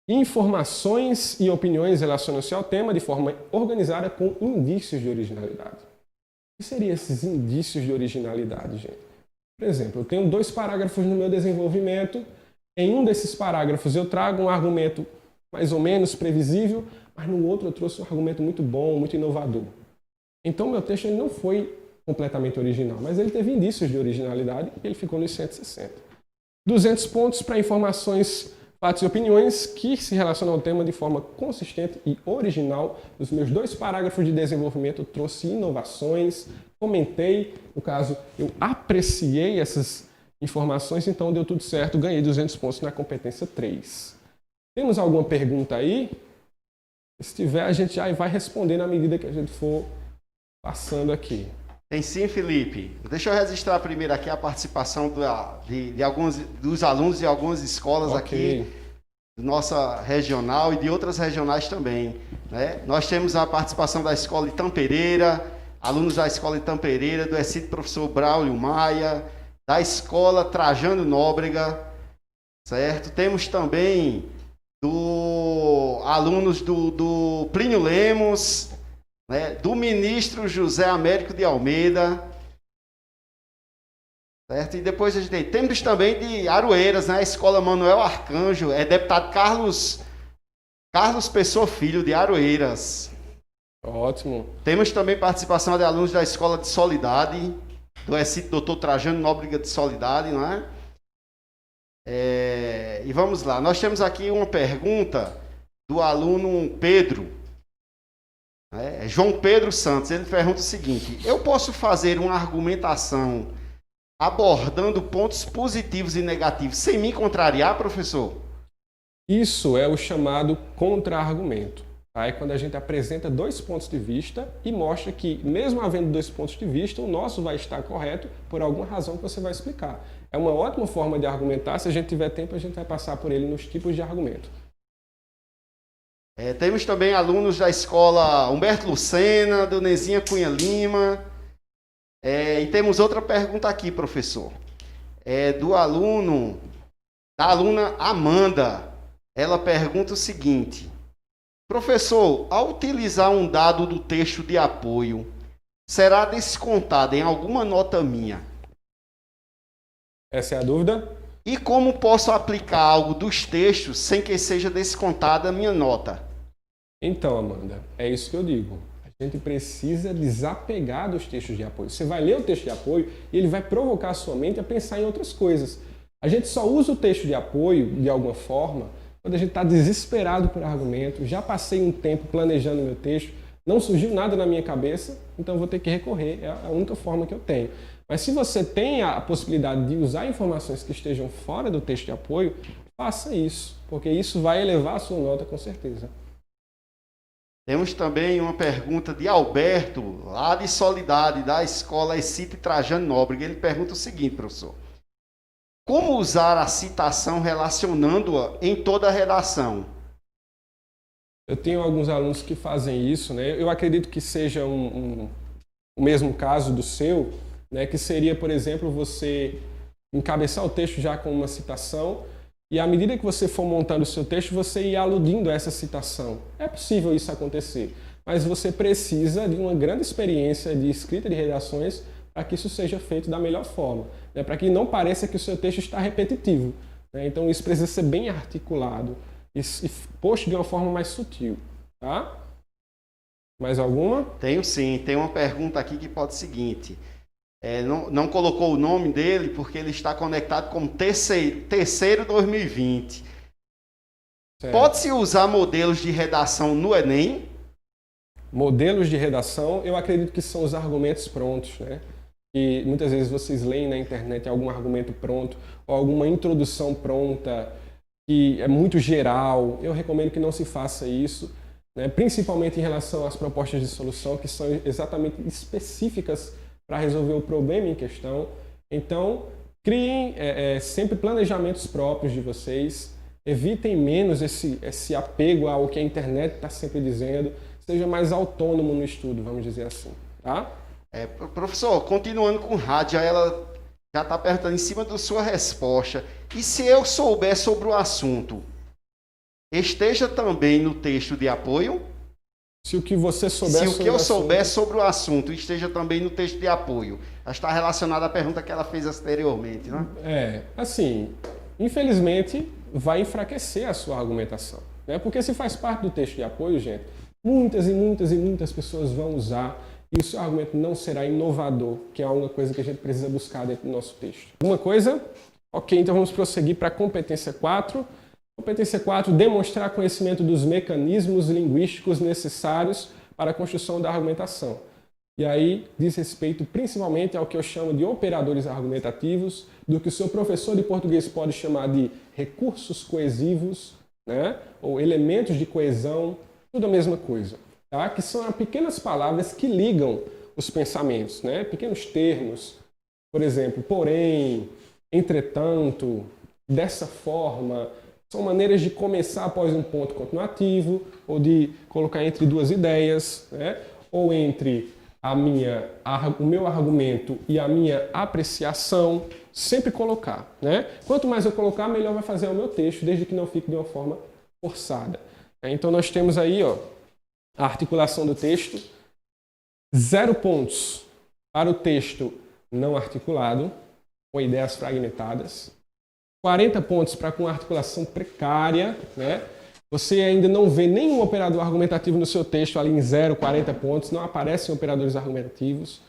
Informações e opiniões relacionam-se ao tema de forma organizada com indícios de originalidade. O que seriam esses indícios de originalidade, gente? Por exemplo, eu tenho 2 parágrafos no meu desenvolvimento. Em um desses parágrafos eu trago um argumento mais ou menos previsível, mas no outro eu trouxe um argumento muito bom, muito inovador. Então meu texto ele não foi completamente original, mas ele teve indícios de originalidade e ele ficou nos 160. 200 pontos para informações, fatos e opiniões que se relacionam ao tema de forma consistente e original. Nos meus 2 parágrafos de desenvolvimento eu trouxe inovações, comentei, no caso, eu apreciei essas informações, então deu tudo certo, ganhei 200 pontos na competência 3. Temos alguma pergunta aí? Se tiver, a gente já vai responder na medida que a gente for passando aqui. Tem sim, Felipe. Deixa eu registrar primeiro aqui a participação de alguns dos alunos de algumas escolas aqui, nossa regional e de outras regionais também, né? Nós temos a participação da Escola Itampereira, alunos da Escola Itampereira, do ECIT Professor Braulio Maia, da Escola Trajano Nóbrega, certo? Temos também alunos do Plínio Lemos, né? Do ministro José Américo de Almeida, certo? E depois a gente temos também de Aroeiras, né? A Escola Manuel Arcanjo, deputado Carlos Pessoa Filho, de Aroeiras. Ótimo. Temos também participação de alunos da Escola de Solidade, do ECIT Dr. Trajano Nóbrega de Solidade, não é? E vamos lá, nós temos aqui uma pergunta do aluno Pedro, João Pedro Santos. Ele pergunta o seguinte: eu posso fazer uma argumentação abordando pontos positivos e negativos sem me contrariar, professor? Isso é o chamado contra-argumento. É quando a gente apresenta 2 pontos de vista e mostra que, mesmo havendo 2 pontos de vista, o nosso vai estar correto por alguma razão que você vai explicar. É uma ótima forma de argumentar. Se a gente tiver tempo, a gente vai passar por ele nos tipos de argumento. Temos também alunos da escola Humberto Lucena, do Nezinha Cunha Lima. E temos outra pergunta aqui, professor. Da aluna Amanda. Ela pergunta o seguinte: professor, ao utilizar um dado do texto de apoio, será descontada em alguma nota minha? Essa é a dúvida? E como posso aplicar algo dos textos sem que seja descontada a minha nota? Então, Amanda, é isso que eu digo. A gente precisa desapegar dos textos de apoio. Você vai ler o texto de apoio e ele vai provocar a sua mente a pensar em outras coisas. A gente só usa o texto de apoio, de alguma forma, quando a gente está desesperado por argumento, já passei um tempo planejando meu texto, não surgiu nada na minha cabeça, então vou ter que recorrer. É a única forma que eu tenho. Mas se você tem a possibilidade de usar informações que estejam fora do texto de apoio, faça isso, porque isso vai elevar a sua nota com certeza. Temos também uma pergunta de Alberto, lá de Solidade, da escola Excite Trajano Nóbrega. Ele pergunta o seguinte, professor. Como usar a citação relacionando-a em toda a redação? Eu tenho alguns alunos que fazem isso, né? Eu acredito que seja o mesmo caso do seu, né? Que seria, por exemplo, você encabeçar o texto já com uma citação e à medida que você for montando o seu texto, você ir aludindo a essa citação. É possível isso acontecer, mas você precisa de uma grande experiência de escrita de redações para que isso seja feito da melhor forma, né? Para que não pareça que o seu texto está repetitivo, né? Então isso precisa ser bem articulado e posto de uma forma mais sutil, tá? Mais alguma? Tenho sim, tem uma pergunta aqui que pode ser o seguinte. Não colocou o nome dele porque ele está conectado como terceiro 2020. Certo. Pode-se usar modelos de redação no Enem? Modelos de redação, eu acredito que são os argumentos prontos, né? E muitas vezes vocês leem na internet algum argumento pronto ou alguma introdução pronta que é muito geral. Eu recomendo que não se faça isso, né? Principalmente em relação às propostas de solução, que são exatamente específicas para resolver o problema em questão. Então, criem sempre planejamentos próprios de vocês, evitem menos esse apego ao que a internet está sempre dizendo, seja mais autônomo no estudo, vamos dizer assim, tá? Professor, continuando com Rádia, ela já está perguntando em cima da sua resposta. E se eu souber sobre o assunto, esteja também no texto de apoio? Se o que você souber Se o sobre que eu assunto... souber sobre o assunto esteja também no texto de apoio. Está relacionada à pergunta que ela fez anteriormente, né? Assim, infelizmente vai enfraquecer a sua argumentação, né? Porque se faz parte do texto de apoio, gente, muitas e muitas e muitas pessoas vão usar e o seu argumento não será inovador, que é uma coisa que a gente precisa buscar dentro do nosso texto. Alguma coisa? Ok, então vamos prosseguir para a competência 4. Competência 4, demonstrar conhecimento dos mecanismos linguísticos necessários para a construção da argumentação. E aí diz respeito principalmente ao que eu chamo de operadores argumentativos, do que o seu professor de português pode chamar de recursos coesivos, né? Ou elementos de coesão, tudo a mesma coisa, tá? Que são pequenas palavras que ligam os pensamentos, né? Pequenos termos, por exemplo, porém, entretanto, dessa forma. São maneiras de começar após um ponto continuativo, ou de colocar entre duas ideias, né? Ou entre o meu argumento e a minha apreciação, sempre colocar, né? Quanto mais eu colocar, melhor vai fazer o meu texto, desde que não fique de uma forma forçada. Então nós temos aí, ó, a articulação do texto, 0 pontos para o texto não articulado, com ideias fragmentadas, 40 pontos para com articulação precária, né? Você ainda não vê nenhum operador argumentativo no seu texto ali em 0, 40 pontos, não aparecem operadores argumentativos.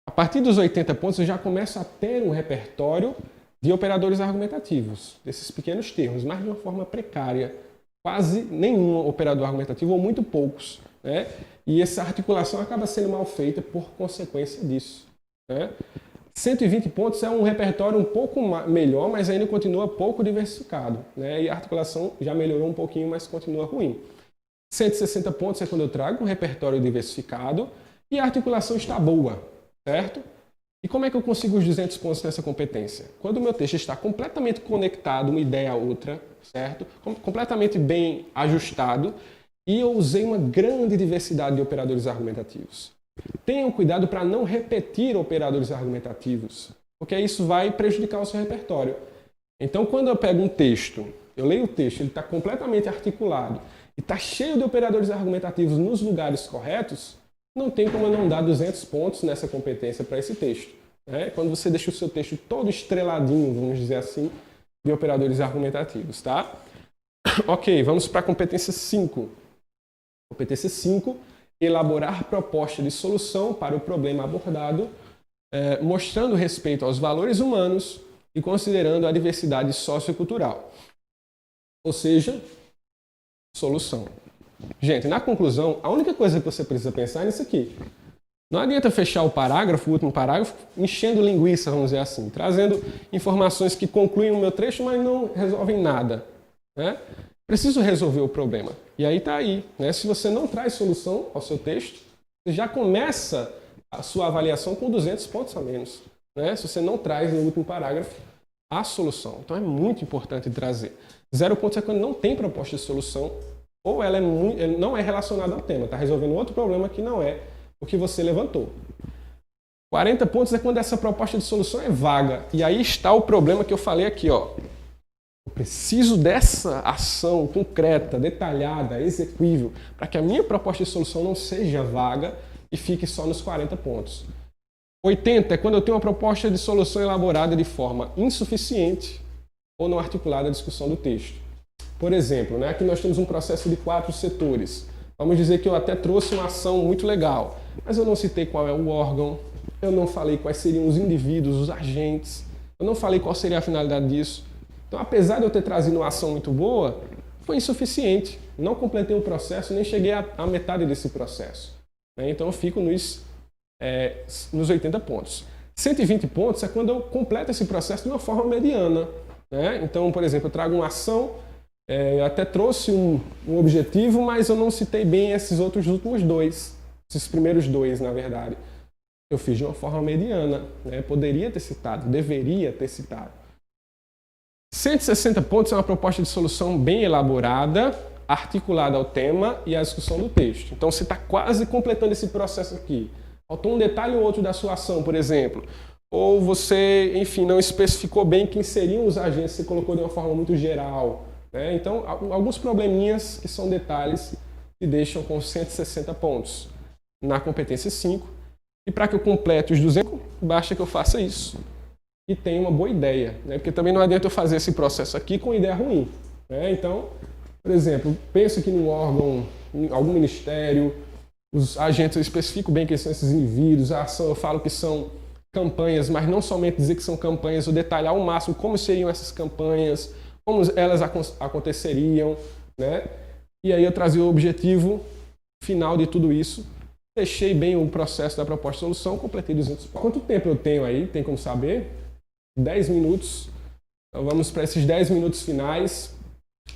A partir dos 80 pontos, eu já começo a ter um repertório de operadores argumentativos, desses pequenos termos, mas de uma forma precária. Quase nenhum operador argumentativo, ou muito poucos, né? E essa articulação acaba sendo mal feita por consequência disso, né? 120 pontos é um repertório um pouco melhor, mas ainda continua pouco diversificado, né? E a articulação já melhorou um pouquinho, mas continua ruim. 160 pontos é quando eu trago um repertório diversificado e a articulação está boa, certo? E como é que eu consigo os 200 pontos nessa competência? Quando o meu texto está completamente conectado uma ideia a outra, certo? Completamente bem ajustado e eu usei uma grande diversidade de operadores argumentativos. Tenham cuidado para não repetir operadores argumentativos, porque isso vai prejudicar o seu repertório. Então, quando eu pego um texto, eu leio o texto, ele está completamente articulado e está cheio de operadores argumentativos nos lugares corretos, não tem como eu não dar 200 pontos nessa competência para esse texto. Né? Quando você deixa o seu texto todo estreladinho, vamos dizer assim, de operadores argumentativos, tá? Ok, vamos para a competência 5. Competência 5, elaborar proposta de solução para o problema abordado, mostrando respeito aos valores humanos e considerando a diversidade sociocultural. Ou seja, solução. Gente, na conclusão, a única coisa que você precisa pensar é nisso aqui. Não adianta fechar o parágrafo, o último parágrafo, enchendo linguiça, vamos dizer assim, trazendo informações que concluem o meu trecho, mas não resolvem nada. Né? Preciso resolver o problema. E aí está aí. Né? Se você não traz solução ao seu texto, você já começa a sua avaliação com 200 pontos a menos. Né? Se você não traz no último parágrafo a solução. Então é muito importante trazer. 0 pontos é quando não tem proposta de solução ou ela não é relacionada ao tema. Está resolvendo outro problema que não é o que você levantou. 40 pontos é quando essa proposta de solução é vaga. E aí está o problema que eu falei aqui. Ó. Eu preciso dessa ação concreta, detalhada, execuível, para que a minha proposta de solução não seja vaga e fique só nos 40 pontos. 80 é quando eu tenho uma proposta de solução elaborada de forma insuficiente ou não articulada à discussão do texto. Por exemplo, né, aqui nós temos um processo de 4 setores. Vamos dizer que eu até trouxe uma ação muito legal, mas eu não citei qual é o órgão, eu não falei quais seriam os indivíduos, os agentes, eu não falei qual seria a finalidade disso. Então, apesar de eu ter trazido uma ação muito boa, foi insuficiente. Não completei o processo, nem cheguei à metade desse processo. Então, eu fico nos 80 pontos. 120 pontos é quando eu completo esse processo de uma forma mediana. Né? Então, por exemplo, eu trago uma ação, eu até trouxe um objetivo, mas eu não citei bem esses últimos dois. Esses primeiros dois, na verdade. Eu fiz de uma forma mediana. Né? Poderia ter citado, deveria ter citado. 160 pontos é uma proposta de solução bem elaborada, articulada ao tema e à discussão do texto. Então, você está quase completando esse processo aqui. Faltou um detalhe ou outro da sua ação, por exemplo. Ou você, enfim, não especificou bem quem seriam os agentes, você colocou de uma forma muito geral. Né? Então, alguns probleminhas que são detalhes que deixam com 160 pontos na competência 5. E para que eu complete os 200, basta que eu faça isso. E tenha uma boa ideia. Né? Porque também não adianta eu fazer esse processo aqui com ideia ruim. Né? Então, por exemplo, penso que num órgão, em algum ministério, os agentes, eu especifico bem quem são esses indivíduos, a ação eu falo que são campanhas, mas não somente dizer que são campanhas, eu detalhar ao máximo como seriam essas campanhas, como elas aconteceriam, né? E aí eu trazia o objetivo final de tudo isso, fechei bem o processo da proposta de solução, completei 200 pontos. Quanto tempo eu tenho aí? Tem como saber? 10 minutos. Então vamos para esses 10 minutos finais.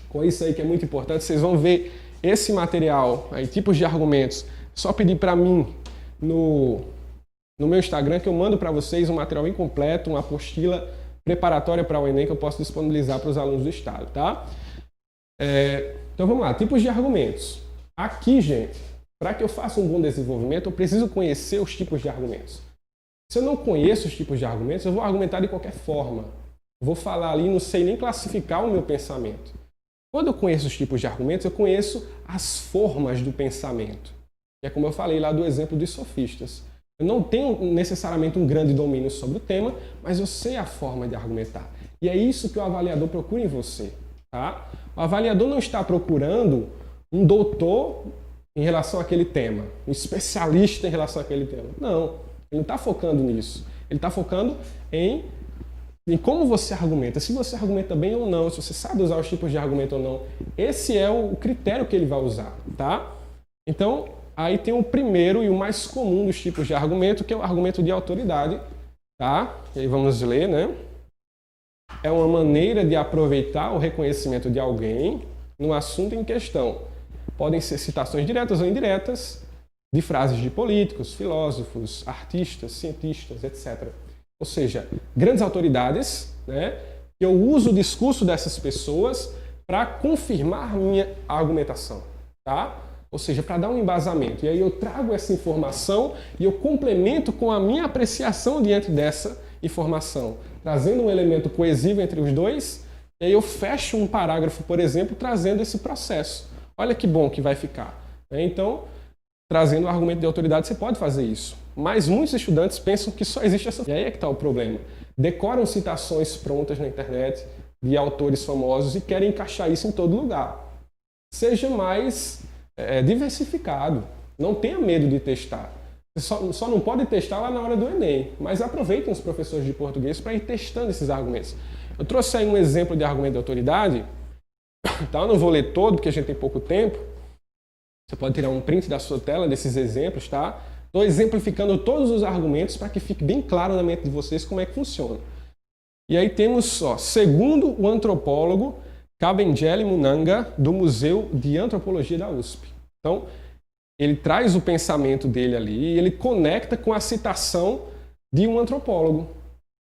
Com isso aí que é muito importante, vocês vão ver esse material, aí, tipos de argumentos. Só pedir para mim no meu Instagram que eu mando para vocês um material incompleto, uma apostila preparatória para o Enem que eu posso disponibilizar para os alunos do estado, tá? Então vamos lá, tipos de argumentos. Aqui, gente, para que eu faça um bom desenvolvimento, eu preciso conhecer os tipos de argumentos. Se eu não conheço os tipos de argumentos, eu vou argumentar de qualquer forma. Vou falar ali, não sei nem classificar o meu pensamento. Quando eu conheço os tipos de argumentos, eu conheço as formas do pensamento. Que é como eu falei lá do exemplo dos sofistas. Eu não tenho necessariamente um grande domínio sobre o tema, mas eu sei a forma de argumentar. E é isso que o avaliador procura em você. Tá? O avaliador não está procurando um doutor em relação àquele tema, um especialista em relação àquele tema. Não, ele não está focando nisso. Ele está focando em como você argumenta, se você argumenta bem ou não, se você sabe usar os tipos de argumento ou não. Esse é o critério que ele vai usar. Tá? Então, aí tem o primeiro e o mais comum dos tipos de argumento, que é o argumento de autoridade. Tá? E aí vamos ler, né? É uma maneira de aproveitar o reconhecimento de alguém no assunto em questão. Podem ser citações diretas ou indiretas de frases de políticos, filósofos, artistas, cientistas, etc. Ou seja, grandes autoridades, né? Eu uso o discurso dessas pessoas para confirmar minha argumentação. Tá? Ou seja, para dar um embasamento. E aí eu trago essa informação e eu complemento com a minha apreciação diante dessa informação, trazendo um elemento coesivo entre os dois, e aí eu fecho um parágrafo, por exemplo, trazendo esse processo. Olha que bom que vai ficar. Então, trazendo o argumento de autoridade, você pode fazer isso. Mas muitos estudantes pensam que só existe essa... E aí é que está o problema. Decoram citações prontas na internet de autores famosos e querem encaixar isso em todo lugar. Seja mais diversificado. Não tenha medo de testar. Você só não pode testar lá na hora do Enem, mas aproveitem os professores de português para ir testando esses argumentos. Eu trouxe aí um exemplo de argumento de autoridade, tá? Eu não vou ler todo, porque a gente tem pouco tempo. Você pode tirar um print da sua tela desses exemplos, tá? Estou exemplificando todos os argumentos para que fique bem claro na mente de vocês como é que funciona. E aí temos, segundo o antropólogo Kabengele Munanga, do Museu de Antropologia da USP. Então, ele traz o pensamento dele ali e ele conecta com a citação de um antropólogo,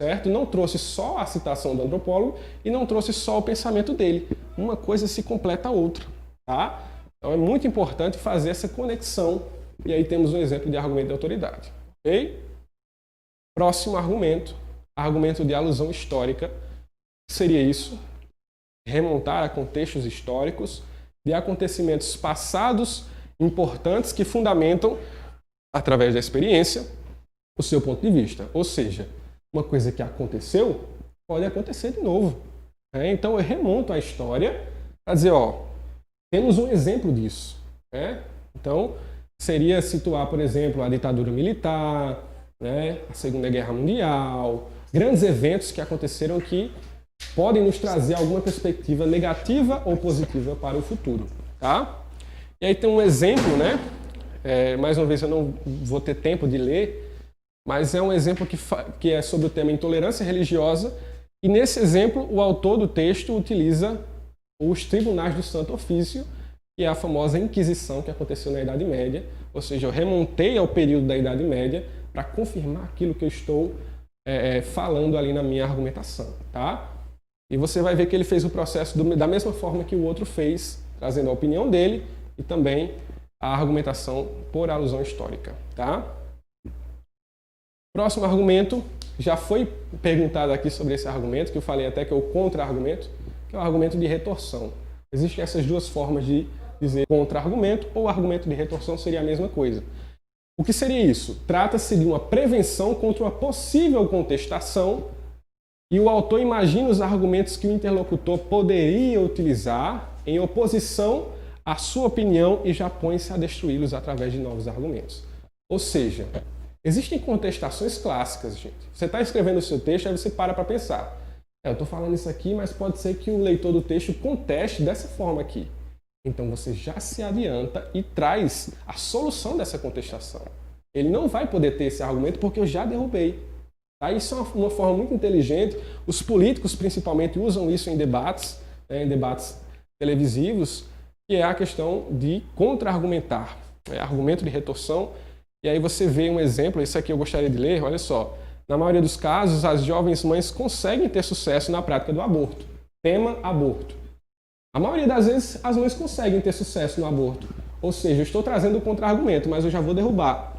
certo? Não trouxe só a citação do antropólogo e não trouxe só o pensamento dele. Uma coisa se completa a outra, tá? Então é muito importante fazer essa conexão. E aí temos um exemplo de argumento de autoridade, ok? Próximo argumento, argumento de alusão histórica. O que seria isso? Remontar a contextos históricos de acontecimentos passados importantes que fundamentam, através da experiência, o seu ponto de vista. Ou seja, uma coisa que aconteceu pode acontecer de novo. Então eu remonto a história para dizer, temos um exemplo disso. Então, seria situar, por exemplo, a ditadura militar, a Segunda Guerra Mundial, grandes eventos que aconteceram que podem nos trazer alguma perspectiva negativa ou positiva para o futuro. Tá? E aí tem um exemplo, mais uma vez eu não vou ter tempo de ler, mas é um exemplo que é sobre o tema intolerância religiosa, e nesse exemplo o autor do texto utiliza os tribunais do Santo Ofício, que é a famosa Inquisição que aconteceu na Idade Média, ou seja, eu remontei ao período da Idade Média para confirmar aquilo que eu estou falando ali na minha argumentação. Tá? E você vai ver que ele fez o processo da mesma forma que o outro fez, trazendo a opinião dele e também a argumentação por alusão histórica. Tá? Próximo argumento, já foi perguntado aqui sobre esse argumento, que eu falei até que é o contra-argumento, que é o argumento de retorção. Existem essas duas formas de dizer contra-argumento ou argumento de retorção seria a mesma coisa. O que seria isso? Trata-se de uma prevenção contra uma possível contestação e o autor imagina os argumentos que o interlocutor poderia utilizar em oposição à sua opinião e já põe-se a destruí-los através de novos argumentos. Ou seja, existem contestações clássicas, gente. Você está escrevendo o seu texto, aí você para pensar. Eu estou falando isso aqui, mas pode ser que o leitor do texto conteste dessa forma aqui. Então você já se adianta e traz a solução dessa contestação. Ele não vai poder ter esse argumento porque eu já derrubei. Tá? Isso é uma forma muito inteligente. Os políticos, principalmente, usam isso em debates televisivos, que é a questão de contra-argumentar. Argumento de retorção. E aí você vê um exemplo, esse aqui eu gostaria de ler, olha só. Na maioria dos casos, as jovens mães conseguem ter sucesso na prática do aborto. Tema aborto. A maioria das vezes, as mães conseguem ter sucesso no aborto. Ou seja, eu estou trazendo o contra-argumento, mas eu já vou derrubar.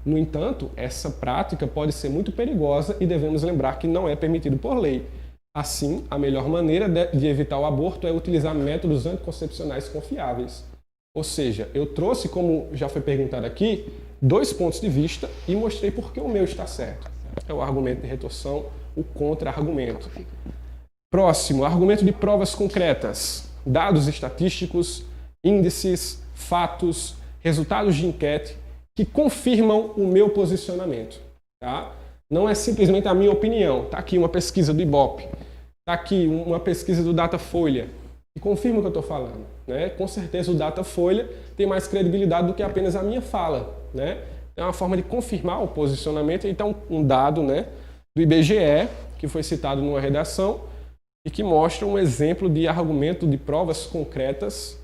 No entanto, essa prática pode ser muito perigosa e devemos lembrar que não é permitido por lei. Assim, a melhor maneira de evitar o aborto é utilizar métodos anticoncepcionais confiáveis. Ou seja, eu trouxe, como já foi perguntado aqui, 2 pontos de vista e mostrei por que o meu está certo. É o argumento de retorção, o contra-argumento. Próximo, argumento de provas concretas. Dados estatísticos, índices, fatos, resultados de enquete que confirmam o meu posicionamento. Tá? Não é simplesmente a minha opinião. Está aqui uma pesquisa do Ibope, está aqui uma pesquisa do Datafolha, que confirma o que eu estou falando. Com certeza o Datafolha tem mais credibilidade do que apenas a minha fala. É uma forma de confirmar o posicionamento. Então, um dado do IBGE, que foi citado numa redação, e que mostra um exemplo de argumento de provas concretas.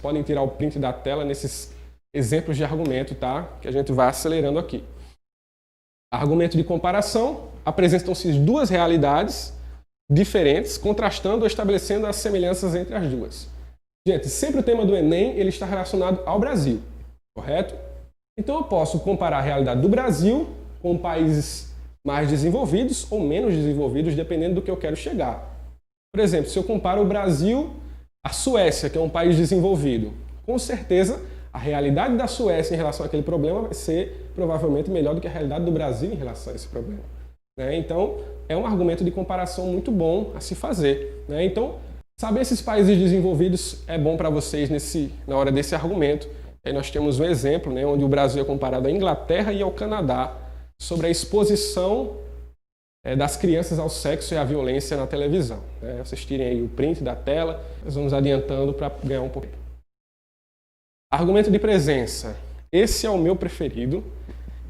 Podem tirar o print da tela nesses exemplos de argumento, tá? Que a gente vai acelerando aqui. Argumento de comparação. Apresentam-se 2 realidades diferentes, contrastando ou estabelecendo as semelhanças entre as duas. Gente, sempre o tema do Enem ele está relacionado ao Brasil, correto? Então eu posso comparar a realidade do Brasil com países mais desenvolvidos ou menos desenvolvidos, dependendo do que eu quero chegar. Por exemplo, se eu comparo o Brasil à Suécia, que é um país desenvolvido, com certeza A realidade da Suécia em relação àquele problema vai ser provavelmente melhor do que a realidade do Brasil em relação a esse problema. Né? Então, é um argumento de comparação muito bom a se fazer. Né? Então, saber esses países desenvolvidos é bom para vocês na hora desse argumento. Aí nós temos um exemplo, né, onde o Brasil é comparado à Inglaterra e ao Canadá sobre a exposição das crianças ao sexo e à violência na televisão. Né? Vocês tirem aí o print da tela, nós vamos adiantando para ganhar um pouquinho. Argumento de presença. Esse é o meu preferido.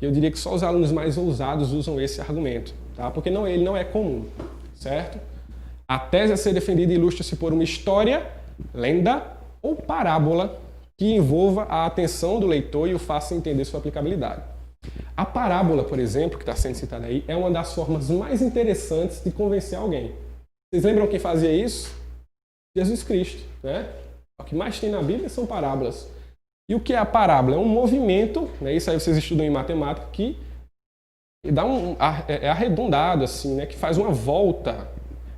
E eu diria que só os alunos mais ousados usam esse argumento, tá? Porque ele não é comum, certo? A tese a ser defendida ilustra-se por uma história, lenda ou parábola que envolva a atenção do leitor e o faça entender sua aplicabilidade. A parábola, por exemplo, que está sendo citada aí, é uma das formas mais interessantes de convencer alguém. Vocês lembram quem fazia isso? Jesus Cristo, né? O que mais tem na Bíblia são parábolas. E o que é a parábola? É um movimento, né? Isso aí vocês estudam em matemática, que dá é arredondado, assim, né? Que faz uma volta.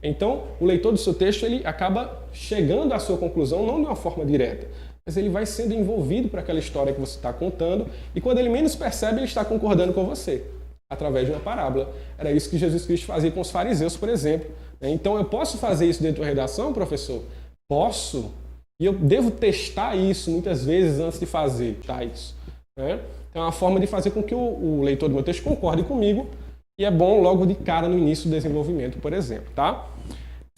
Então, o leitor do seu texto ele acaba chegando à sua conclusão não de uma forma direta, mas ele vai sendo envolvido por aquela história que você está contando e quando ele menos percebe, ele está concordando com você, através de uma parábola. Era isso que Jesus Cristo fazia com os fariseus, por exemplo. Então, eu posso fazer isso dentro de uma redação, professor? Posso. E eu devo testar isso muitas vezes antes de fazer isso. Né? Então, é uma forma de fazer com que o leitor do meu texto concorde comigo e é bom logo de cara no início do desenvolvimento, por exemplo. Tá?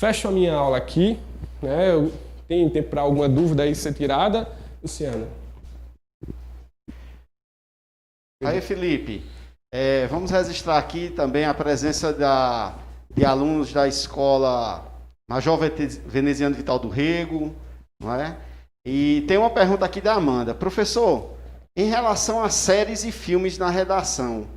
Fecho a minha aula aqui. Né? Eu tenho tempo para alguma dúvida aí ser tirada. Luciana. Aí, Felipe, vamos registrar aqui também a presença de alunos da escola Major Veneziano Vital do Rego, não é? E tem uma pergunta aqui da Amanda. Professor, em relação a séries e filmes na redação,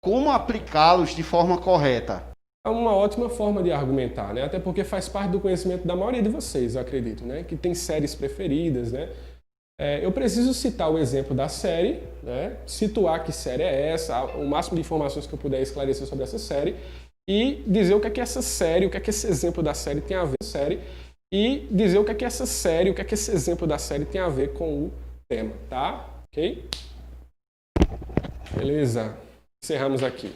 como aplicá-los de forma correta? É uma ótima forma de argumentar, né? Até porque faz parte do conhecimento da maioria de vocês, eu acredito, né? Que tem séries preferidas, né? Eu preciso citar o exemplo da série, né? Situar que série é essa, o máximo de informações que eu puder esclarecer sobre essa série e dizer o que é que essa série, o que é que esse exemplo da série tem a ver com a série e dizer o que é que essa série, o que é que esse exemplo da série tem a ver com o tema, tá? Ok? Beleza. Encerramos aqui.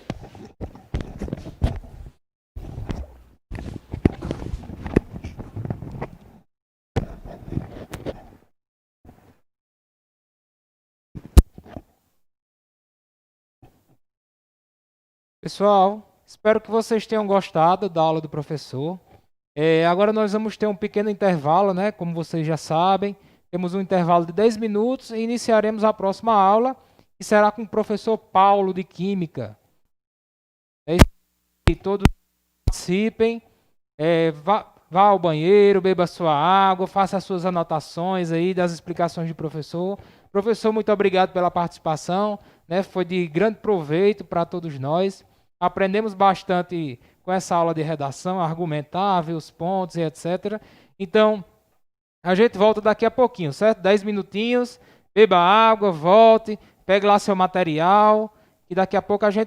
Pessoal, espero que vocês tenham gostado da aula do professor. Agora nós vamos ter um pequeno intervalo, né? Como vocês já sabem, temos um intervalo de 10 minutos e iniciaremos a próxima aula, que será com o professor Paulo, de Química. Que todos participem, vá ao banheiro, beba sua água, faça as suas anotações aí das explicações do professor. Professor, muito obrigado pela participação, né? Foi de grande proveito para todos nós. Aprendemos bastante com essa aula de redação, argumentar, ver os pontos e etc. Então, a gente volta daqui a pouquinho, certo? 10 minutinhos, beba água, volte, pegue lá seu material e daqui a pouco a gente